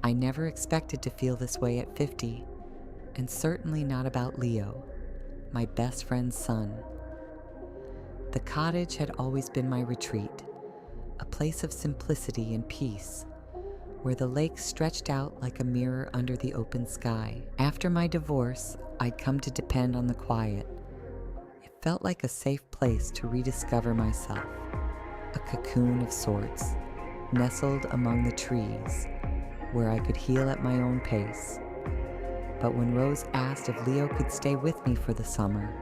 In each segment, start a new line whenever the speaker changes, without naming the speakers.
I never expected to feel this way at 50, and certainly not about Leo, my best friend's son. The cottage had always been my retreat, a place of simplicity and peace, where the lake stretched out like a mirror under the open sky. After my divorce, I'd come to depend on the quiet. It felt like a safe place to rediscover myself, a cocoon of sorts, nestled among the trees, where I could heal at my own pace. But when Rose asked if Leo could stay with me for the summer,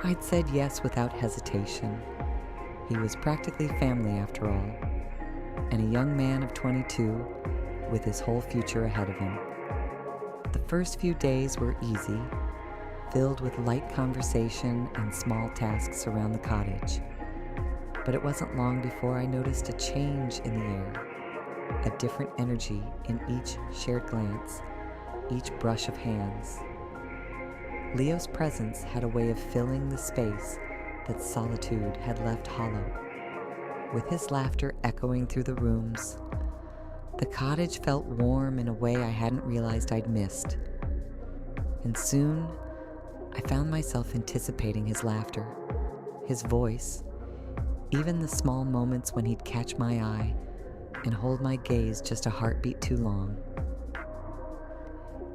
I'd said yes without hesitation. He was practically family after all, and a young man of 22 with his whole future ahead of him. The first few days were easy, filled with light conversation and small tasks around the cottage. But it wasn't long before I noticed a change in the air, a different energy in each shared glance, each brush of hands. Leo's presence had a way of filling the space that solitude had left hollow. With his laughter echoing through the rooms, the cottage felt warm in a way I hadn't realized I'd missed. And soon, I found myself anticipating his laughter, his voice, even the small moments when he'd catch my eye and hold my gaze just a heartbeat too long.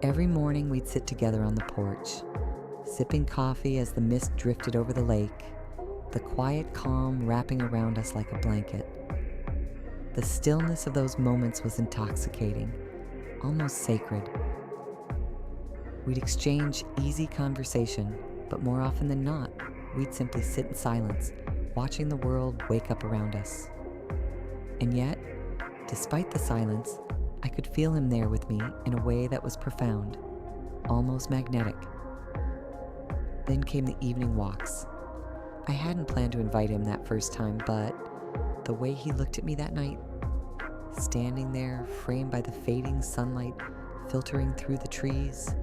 Every morning we'd sit together on the porch, sipping coffee as the mist drifted over the lake, the quiet calm wrapping around us like a blanket. The stillness of those moments was intoxicating, almost sacred. We'd exchange easy conversation, but more often than not, we'd simply sit in silence, watching the world wake up around us. And yet, despite the silence, I could feel him there with me in a way that was profound, almost magnetic. Then came the evening walks. I hadn't planned to invite him that first time, but the way he looked at me that night, standing there framed by the fading sunlight filtering through the trees,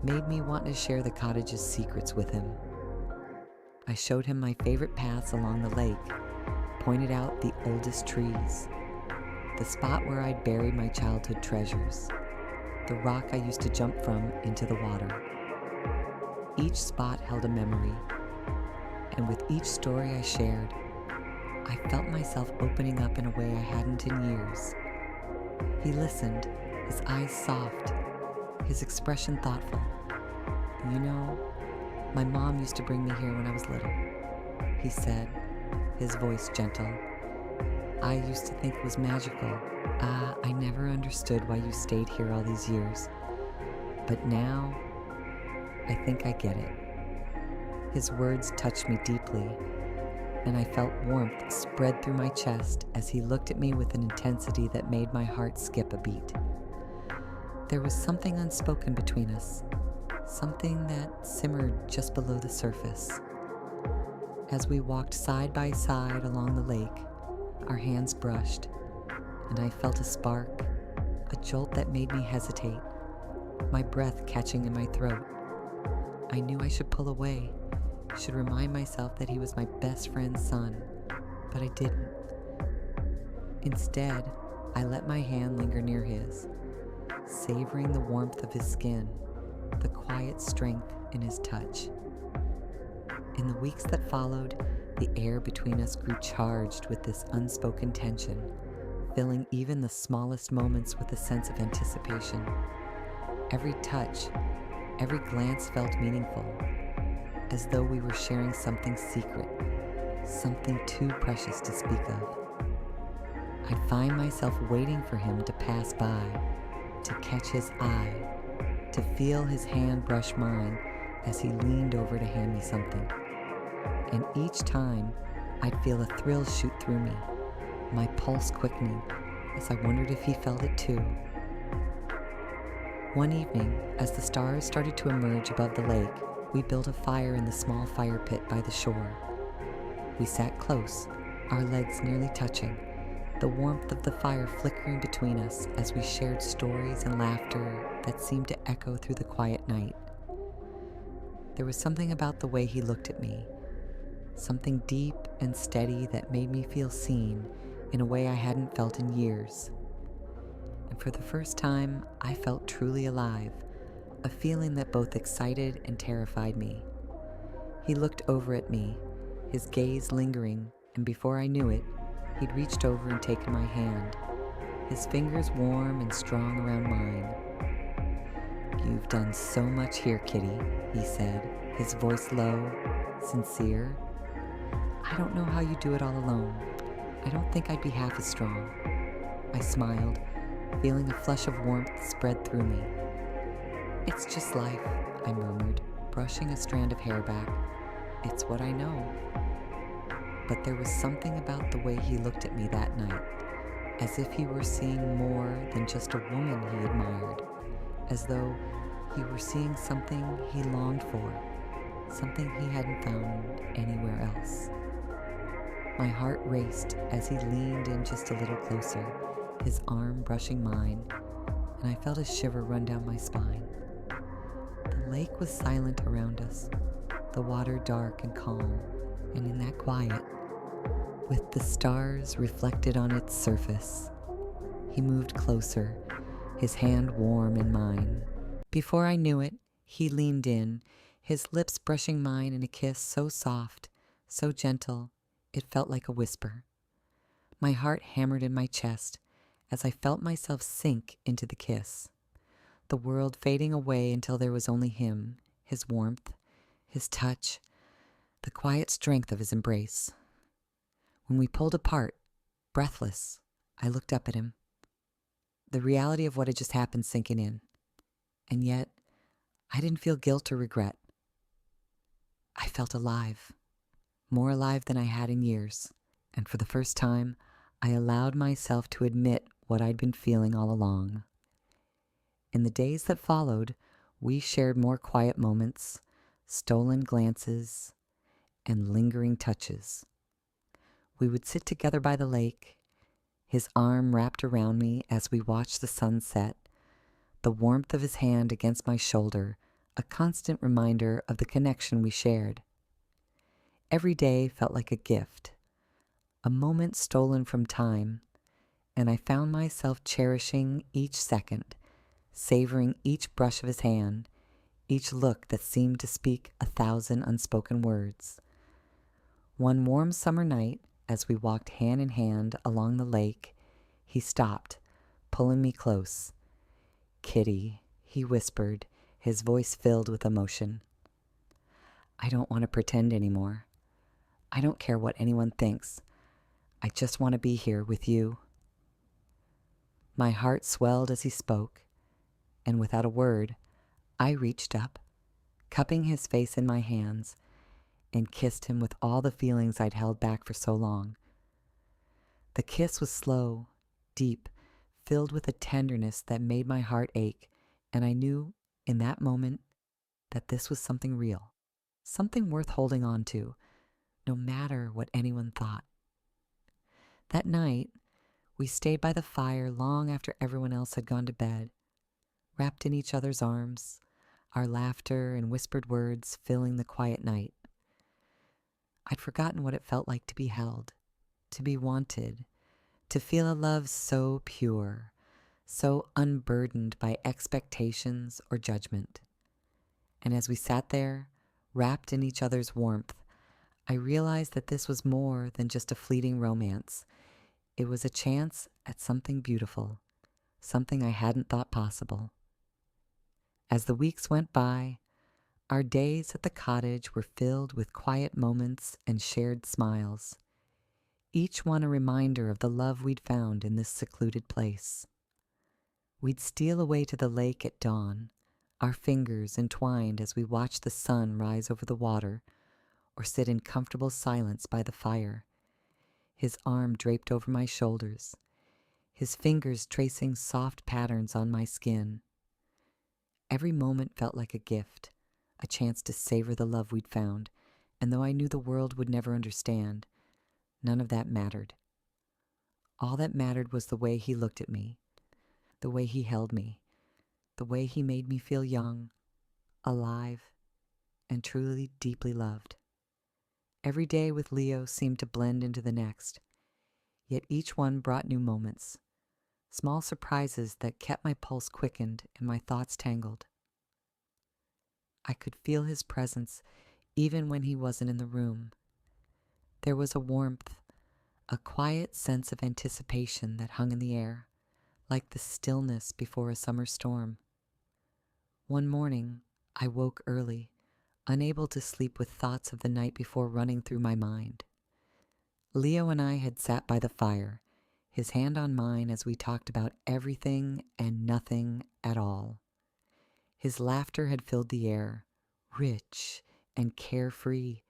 made me want to share the cottage's secrets with him. I showed him my favorite paths along the lake, pointed out the oldest trees, the spot where I'd buried my childhood treasures, the rock I used to jump from into the water. Each spot held a memory, and with each story I shared, I felt myself opening up in a way I hadn't in years. He listened, his eyes soft, his expression thoughtful. "You know, my mom used to bring me here when I was little," he said, his voice gentle. "I used to think it was magical. I never understood why you stayed here all these years. But now, I think I get it." His words touched me deeply, and I felt warmth spread through my chest as he looked at me with an intensity that made my heart skip a beat. There was something unspoken between us, something that simmered just below the surface. As we walked side by side along the lake, our hands brushed, and I felt a spark, a jolt that made me hesitate, my breath catching in my throat. I knew I should pull away, should remind myself that he was my best friend's son, but I didn't. Instead, I let my hand linger near his, savoring the warmth of his skin, the quiet strength in his touch. In the weeks that followed, the air between us grew charged with this unspoken tension, filling even the smallest moments with a sense of anticipation. Every touch, every glance felt meaningful, as though we were sharing something secret, something too precious to speak of. I'd find myself waiting for him to pass by, to catch his eye, to feel his hand brush mine as he leaned over to hand me something. And each time, I'd feel a thrill shoot through me, my pulse quickening as I wondered if he felt it too. One evening, as the stars started to emerge above the lake, we built a fire in the small fire pit by the shore. We sat close, our legs nearly touching, the warmth of the fire flickering between us as we shared stories and laughter that seemed to echo through the quiet night. There was something about the way he looked at me, something deep and steady that made me feel seen in a way I hadn't felt in years. And and for the first time, I felt truly alive, a feeling that both excited and terrified me. He looked over at me, his gaze lingering, and before I knew it, he'd reached over and taken my hand, his fingers warm and strong around mine. "You've done so much here, Kitty," he said, his voice low, sincere. "I don't know how you do it all alone. I don't think I'd be half as strong." I smiled, feeling a flush of warmth spread through me. "It's just life," I murmured, brushing a strand of hair back. "It's what I know." But there was something about the way he looked at me that night, as if he were seeing more than just a woman he admired, as though he were seeing something he longed for, something he hadn't found anywhere else. My heart raced as he leaned in just a little closer, his arm brushing mine, and I felt a shiver run down my spine. The lake was silent around us, the water dark and calm, and in that quiet, with the stars reflected on its surface, he moved closer, his hand warm in mine. Before I knew it, he leaned in, his lips brushing mine in a kiss so soft, so gentle, it felt like a whisper. My heart hammered in my chest as I felt myself sink into the kiss, the world fading away until there was only him, his warmth, his touch, the quiet strength of his embrace. When we pulled apart, breathless, I looked up at him, the reality of what had just happened sinking in. And yet, I didn't feel guilt or regret. I felt alive, more alive than I had in years, and for the first time, I allowed myself to admit what I'd been feeling all along. In the days that followed, we shared more quiet moments, stolen glances, and lingering touches. We would sit together by the lake, his arm wrapped around me as we watched the sun set, the warmth of his hand against my shoulder, a constant reminder of the connection we shared. Every day felt like a gift, a moment stolen from time, and I found myself cherishing each second, savoring each brush of his hand, each look that seemed to speak 1,000 unspoken words. One warm summer night, as we walked hand in hand along the lake, he stopped, pulling me close. "Kitty," he whispered, his voice filled with emotion. "I don't want to pretend anymore. I don't care what anyone thinks. I just want to be here with you." My heart swelled as he spoke, and without a word, I reached up, cupping his face in my hands, and kissed him with all the feelings I'd held back for so long. The kiss was slow, deep, filled with a tenderness that made my heart ache, and I knew in that moment that this was something real, something worth holding on to, no matter what anyone thought. That night, we stayed by the fire long after everyone else had gone to bed, wrapped in each other's arms, our laughter and whispered words filling the quiet night. I'd forgotten what it felt like to be held, to be wanted, to feel a love so pure, so unburdened by expectations or judgment. And as we sat there, wrapped in each other's warmth, I realized that this was more than just a fleeting romance. It was a chance at something beautiful, something I hadn't thought possible. As the weeks went by, our days at the cottage were filled with quiet moments and shared smiles, each one a reminder of the love we'd found in this secluded place. We'd steal away to the lake at dawn, our fingers entwined as we watched the sun rise over the water, or sit in comfortable silence by the fire, his arm draped over my shoulders, his fingers tracing soft patterns on my skin. Every moment felt like a gift, a chance to savor the love we'd found, and though I knew the world would never understand, none of that mattered. All that mattered was the way he looked at me, the way he held me, the way he made me feel young, alive, and truly deeply loved. Every day with Leo seemed to blend into the next, yet each one brought new moments, small surprises that kept my pulse quickened and my thoughts tangled. I could feel his presence even when he wasn't in the room. There was a warmth, a quiet sense of anticipation that hung in the air, like the stillness before a summer storm. One morning, I woke early, unable to sleep with thoughts of the night before running through my mind. Leo and I had sat by the fire, his hand on mine as we talked about everything and nothing at all. His laughter had filled the air, rich and carefree,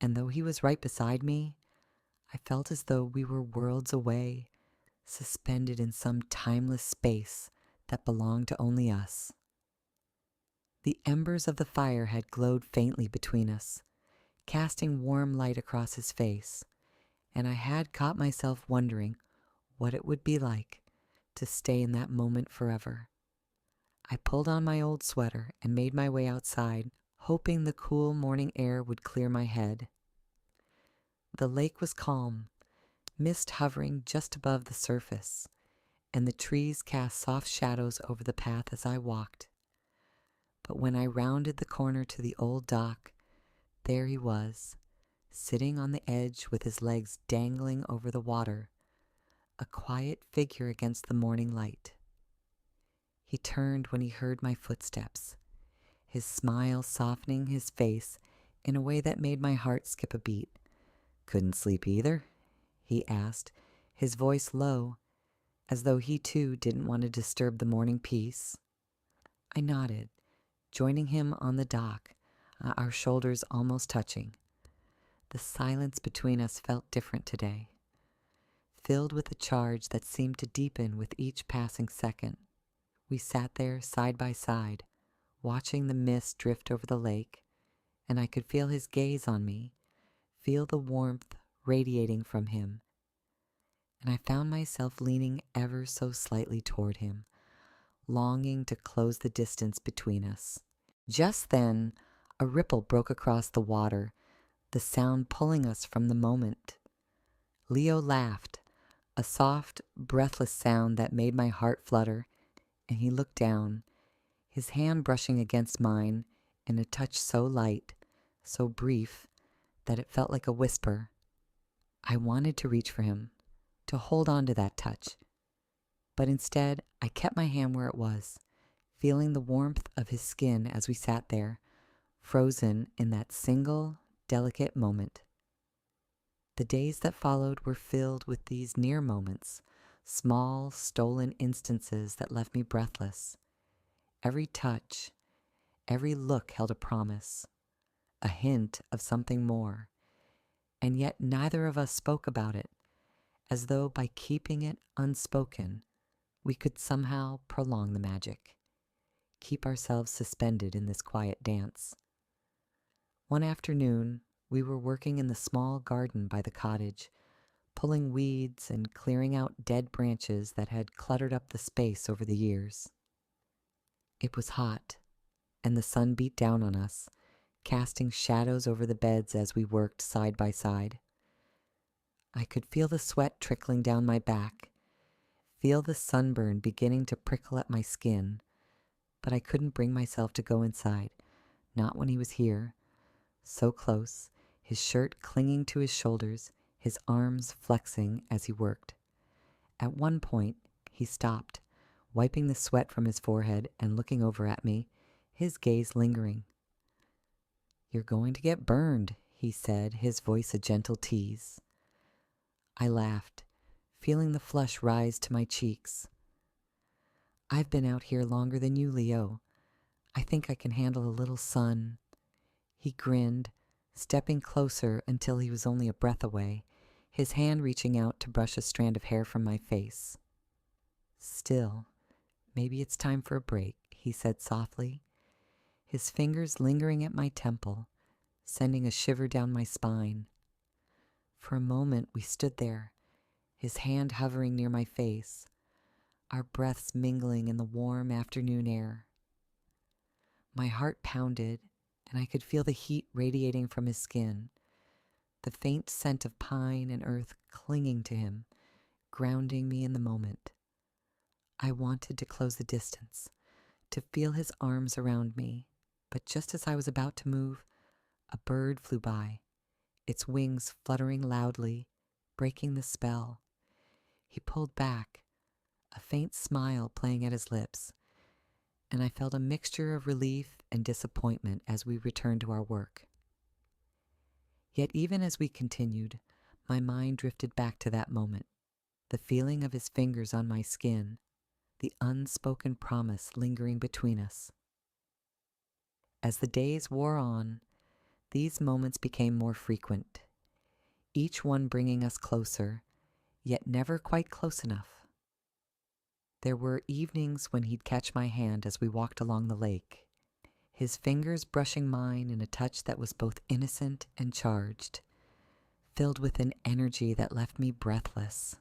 and though he was right beside me, I felt as though we were worlds away, suspended in some timeless space that belonged to only us. The embers of the fire had glowed faintly between us, casting warm light across his face, and I had caught myself wondering what it would be like to stay in that moment forever. I pulled on my old sweater and made my way outside, hoping the cool morning air would clear my head. The lake was calm, mist hovering just above the surface, and the trees cast soft shadows over the path as I walked. But when I rounded the corner to the old dock, there he was, sitting on the edge with his legs dangling over the water, a quiet figure against the morning light. He turned when he heard my footsteps, his smile softening his face in a way that made my heart skip a beat. "Couldn't sleep either?" he asked, his voice low, as though he too didn't want to disturb the morning peace. I nodded, joining him on the dock, our shoulders almost touching. The silence between us felt different today, filled with a charge that seemed to deepen with each passing second. We sat there side by side, watching the mist drift over the lake, and I could feel his gaze on me, feel the warmth radiating from him, and I found myself leaning ever so slightly toward him, longing to close the distance between us. Just then, a ripple broke across the water, the sound pulling us from the moment. Leo laughed, a soft, breathless sound that made my heart flutter, and he looked down, his hand brushing against mine in a touch so light, so brief, that it felt like a whisper. I wanted to reach for him, to hold on to that touch, but instead I kept my hand where it was, feeling the warmth of his skin as we sat there, frozen in that single, delicate moment. The days that followed were filled with these near moments, small, stolen instances that left me breathless. Every touch, every look held a promise, a hint of something more, and yet neither of us spoke about it, as though by keeping it unspoken, we could somehow prolong the magic, keep ourselves suspended in this quiet dance. One afternoon, we were working in the small garden by the cottage, pulling weeds and clearing out dead branches that had cluttered up the space over the years. It was hot, and the sun beat down on us, casting shadows over the beds as we worked side by side. I could feel the sweat trickling down my back, feel the sunburn beginning to prickle at my skin, but I couldn't bring myself to go inside, not when he was here, so close, his shirt clinging to his shoulders, his arms flexing as he worked. At one point, he stopped, wiping the sweat from his forehead and looking over at me, his gaze lingering. "You're going to get burned," he said, his voice a gentle tease. I laughed, feeling the flush rise to my cheeks. "I've been out here longer than you, Leo. I think I can handle a little sun." He grinned, stepping closer until he was only a breath away, his hand reaching out to brush a strand of hair from my face. "Still, maybe it's time for a break," he said softly, his fingers lingering at my temple, sending a shiver down my spine. For a moment we stood there, his hand hovering near my face, our breaths mingling in the warm afternoon air. My heart pounded, and I could feel the heat radiating from his skin, the faint scent of pine and earth clinging to him, grounding me in the moment. I wanted to close the distance, to feel his arms around me, but just as I was about to move, a bird flew by, its wings fluttering loudly, breaking the spell. He pulled back, a faint smile playing at his lips, and I felt a mixture of relief and disappointment as we returned to our work. Yet even as we continued, my mind drifted back to that moment, the feeling of his fingers on my skin, the unspoken promise lingering between us. As the days wore on, these moments became more frequent, each one bringing us closer, yet never quite close enough. There were evenings when he'd catch my hand as we walked along the lake, his fingers brushing mine in a touch that was both innocent and charged, filled with an energy that left me breathless.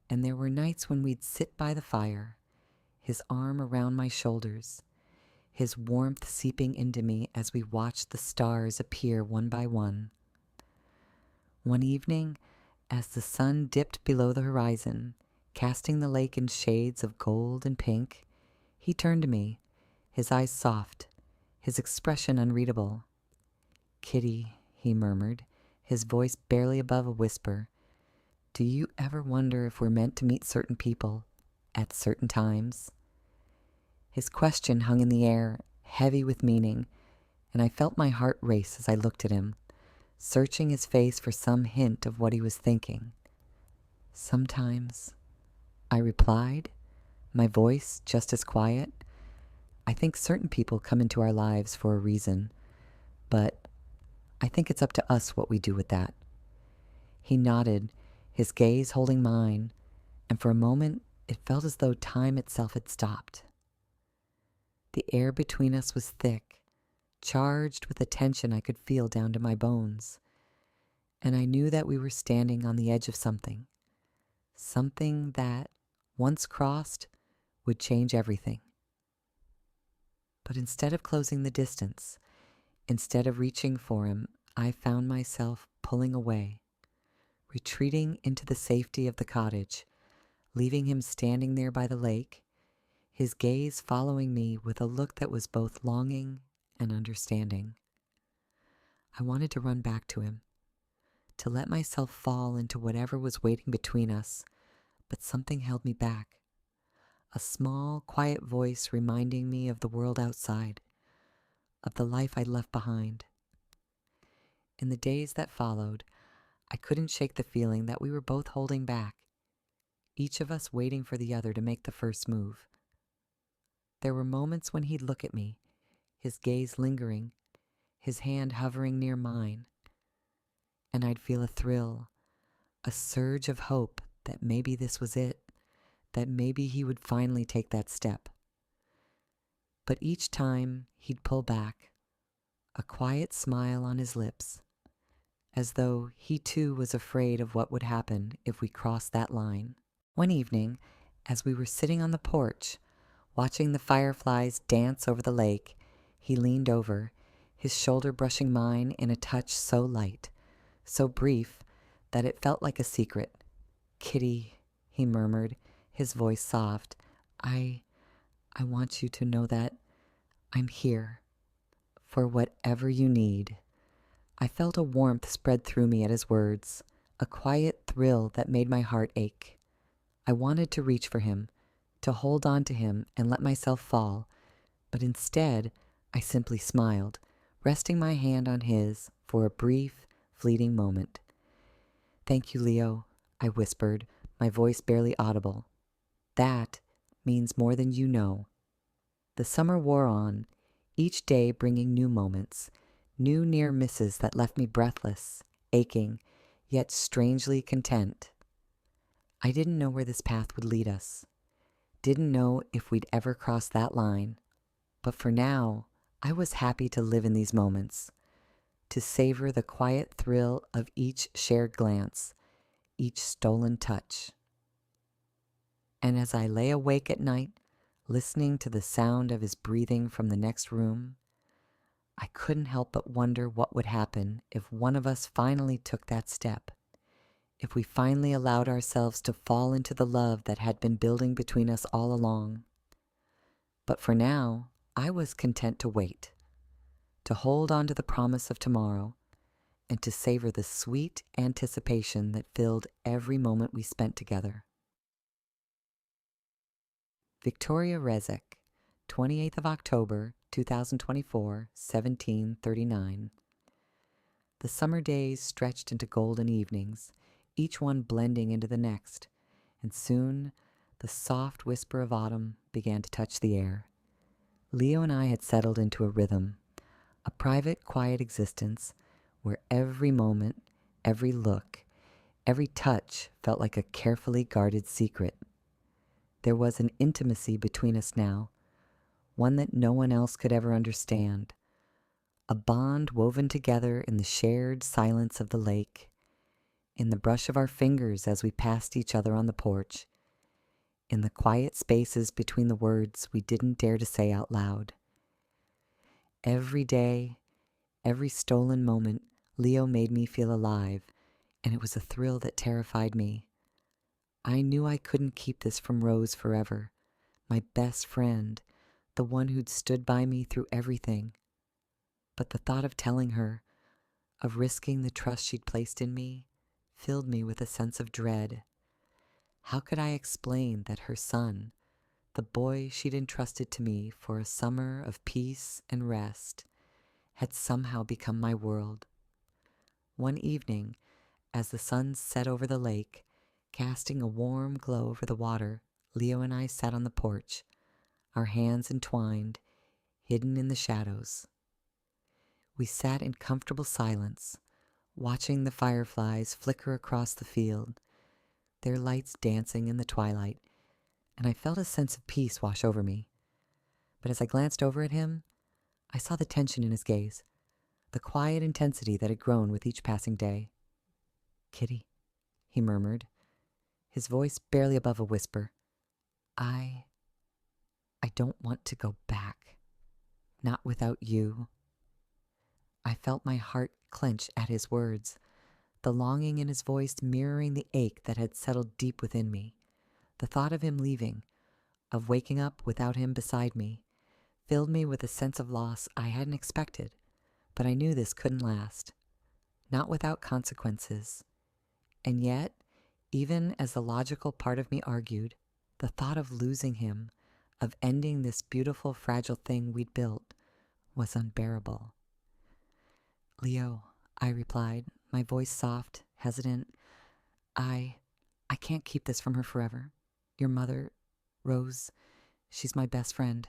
And there were nights when we'd sit by the fire, his arm around my shoulders, his warmth seeping into me as we watched the stars appear one by one. One evening, as the sun dipped below the horizon, casting the lake in shades of gold and pink, he turned to me, his eyes soft, his expression unreadable. "Kitty," he murmured, his voice barely above a whisper, "do you ever wonder if we're meant to meet certain people at certain times?" His question hung in the air, heavy with meaning, and I felt my heart race as I looked at him, searching his face for some hint of what he was thinking. "Sometimes," I replied, my voice just as quiet. "I think certain people come into our lives for a reason, but I think it's up to us what we do with that." He nodded, his gaze holding mine, and for a moment it felt as though time itself had stopped. The air between us was thick, charged with a tension I could feel down to my bones, and I knew that we were standing on the edge of something that, once crossed, would change everything. But instead of closing the distance, instead of reaching for him, I found myself pulling away, retreating into the safety of the cottage, leaving him standing there by the lake, his gaze following me with a look that was both longing and understanding. I wanted to run back to him, to let myself fall into whatever was waiting between us, but something held me back. A small, quiet voice reminding me of the world outside, of the life I'd left behind. In the days that followed, I couldn't shake the feeling that we were both holding back, each of us waiting for the other to make the first move. There were moments when he'd look at me, his gaze lingering, his hand hovering near mine, and I'd feel a thrill, a surge of hope that maybe this was it, that maybe he would finally take that step. But each time he'd pull back, a quiet smile on his lips, as though he too was afraid of what would happen if we crossed that line. One evening, as we were sitting on the porch, watching the fireflies dance over the lake, he leaned over, his shoulder brushing mine in a touch so light, so brief, that it felt like a secret. "Kitty," he murmured, his voice soft, I want you to know that I'm here for whatever you need." I felt a warmth spread through me at his words, a quiet thrill that made my heart ache. I wanted to reach for him, to hold on to him and let myself fall, but instead I simply smiled, resting my hand on his for a brief, fleeting moment. "Thank you, Leo," I whispered, my voice barely audible. "That means more than you know." The summer wore on, each day bringing new moments, new near misses that left me breathless, aching, yet strangely content. I didn't know where this path would lead us, didn't know if we'd ever cross that line, but for now, I was happy to live in these moments, to savor the quiet thrill of each shared glance, each stolen touch. And as I lay awake at night, listening to the sound of his breathing from the next room, I couldn't help but wonder what would happen if one of us finally took that step, if we finally allowed ourselves to fall into the love that had been building between us all along. But for now, I was content to wait, to hold on to the promise of tomorrow, and to savor the sweet anticipation that filled every moment we spent together. Victoria Rezek, 28th of October, 2024, 1739. The summer days stretched into golden evenings, each one blending into the next, and soon the soft whisper of autumn began to touch the air. Leo and I had settled into a rhythm, a private, quiet existence where every moment, every look, every touch felt like a carefully guarded secret. There was an intimacy between us now, one that no one else could ever understand, a bond woven together in the shared silence of the lake, in the brush of our fingers as we passed each other on the porch, in the quiet spaces between the words we didn't dare to say out loud. Every day, every stolen moment, Leo made me feel alive, and it was a thrill that terrified me. I knew I couldn't keep this from Rose forever, my best friend, the one who'd stood by me through everything. But the thought of telling her, of risking the trust she'd placed in me, filled me with a sense of dread. How could I explain that her son, the boy she'd entrusted to me for a summer of peace and rest, had somehow become my world? One evening, as the sun set over the lake, casting a warm glow over the water, Leo and I sat on the porch, our hands entwined, hidden in the shadows. We sat in comfortable silence, watching the fireflies flicker across the field, their lights dancing in the twilight, and I felt a sense of peace wash over me. But as I glanced over at him, I saw the tension in his gaze, the quiet intensity that had grown with each passing day. "Kitty," he murmured, his voice barely above a whisper. I don't want to go back. Not without you." I felt my heart clench at his words, the longing in his voice mirroring the ache that had settled deep within me. The thought of him leaving, of waking up without him beside me, filled me with a sense of loss I hadn't expected, but I knew this couldn't last. Not without consequences. And yet, even as the logical part of me argued, the thought of losing him, of ending this beautiful, fragile thing we'd built, was unbearable. "Leo," I replied, my voice soft, hesitant, I can't keep this from her forever. Your mother, Rose, she's my best friend.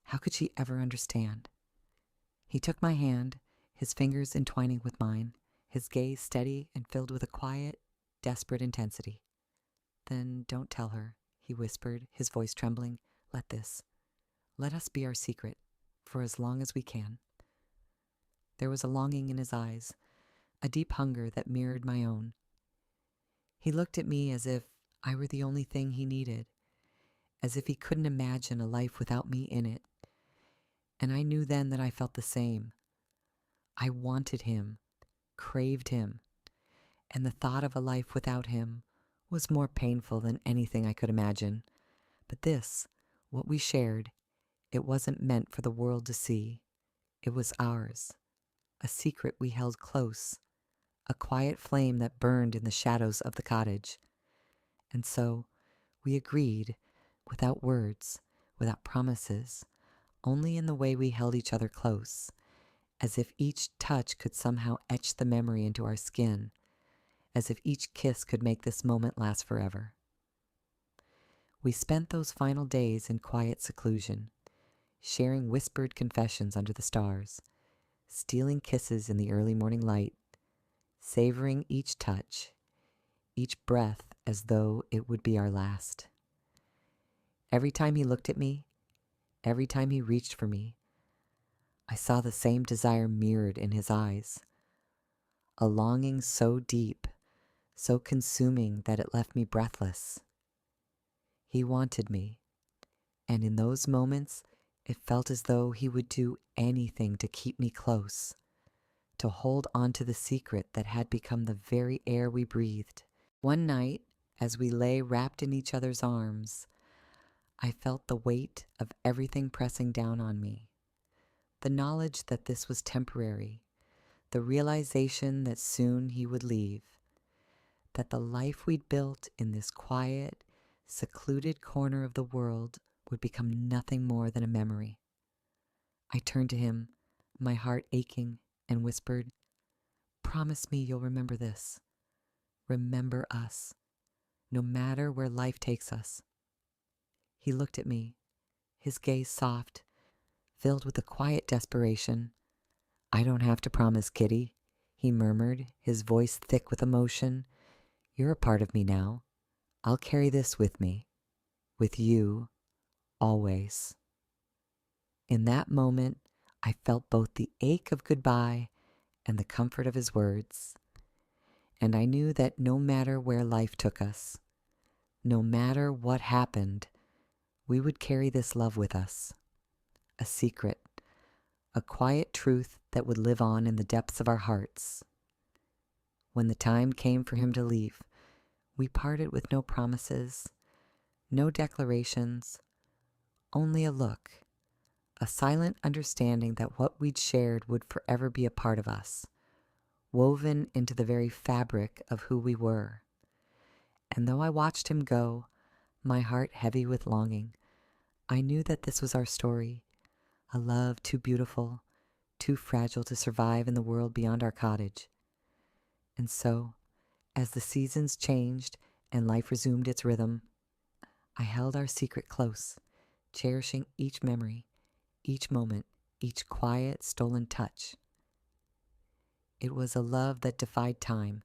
How could she ever understand?" He took my hand, his fingers entwining with mine, his gaze steady and filled with a quiet, desperate intensity. "Then don't tell her," he whispered, his voice trembling. Let us be our secret, for as long as we can." There was a longing in his eyes, a deep hunger that mirrored my own. He looked at me as if I were the only thing he needed, as if he couldn't imagine a life without me in it. And I knew then that I felt the same. I wanted him, craved him, and the thought of a life without him was more painful than anything I could imagine. But this, what we shared, it wasn't meant for the world to see. It was ours, a secret we held close, a quiet flame that burned in the shadows of the cottage. And so we agreed, without words, without promises, only in the way we held each other close, as if each touch could somehow etch the memory into our skin, as if each kiss could make this moment last forever. We spent those final days in quiet seclusion, sharing whispered confessions under the stars, stealing kisses in the early morning light, savoring each touch, each breath as though it would be our last. Every time he looked at me, every time he reached for me, I saw the same desire mirrored in his eyes, a longing so deep, so consuming that it left me breathless. He wanted me, and in those moments it felt as though he would do anything to keep me close, to hold on to the secret that had become the very air we breathed. One night, as we lay wrapped in each other's arms, I felt the weight of everything pressing down on me. The knowledge that this was temporary, the realization that soon he would leave, that the life we'd built in this quiet, secluded corner of the world would become nothing more than a memory. I turned to him, my heart aching, and whispered, "Promise me you'll remember this. Remember us, no matter where life takes us." He looked at me, his gaze soft, filled with a quiet desperation. "I don't have to promise, Kitty," he murmured, his voice thick with emotion. "You're a part of me now. I'll carry this with me. With you, always." In that moment, I felt both the ache of goodbye and the comfort of his words. And I knew that no matter where life took us, no matter what happened, we would carry this love with us. A secret, a quiet truth that would live on in the depths of our hearts. When the time came for him to leave, we parted with no promises, no declarations, only a look, a silent understanding that what we'd shared would forever be a part of us, woven into the very fabric of who we were. And though I watched him go, my heart heavy with longing, I knew that this was our story, a love too beautiful, too fragile to survive in the world beyond our cottage. And so, as the seasons changed and life resumed its rhythm, I held our secret close, cherishing each memory, each moment, each quiet, stolen touch. It was a love that defied time,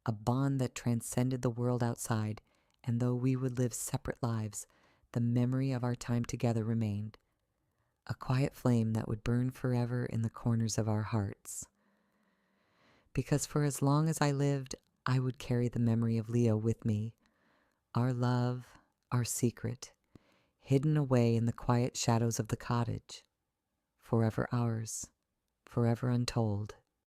a bond that transcended the world outside, and though we would live separate lives, the memory of our time together remained, a quiet flame that would burn forever in the corners of our hearts. Because for as long as I lived, I would carry the memory of Leo with me, our love, our secret, hidden away in the quiet shadows of the cottage, forever ours, forever untold.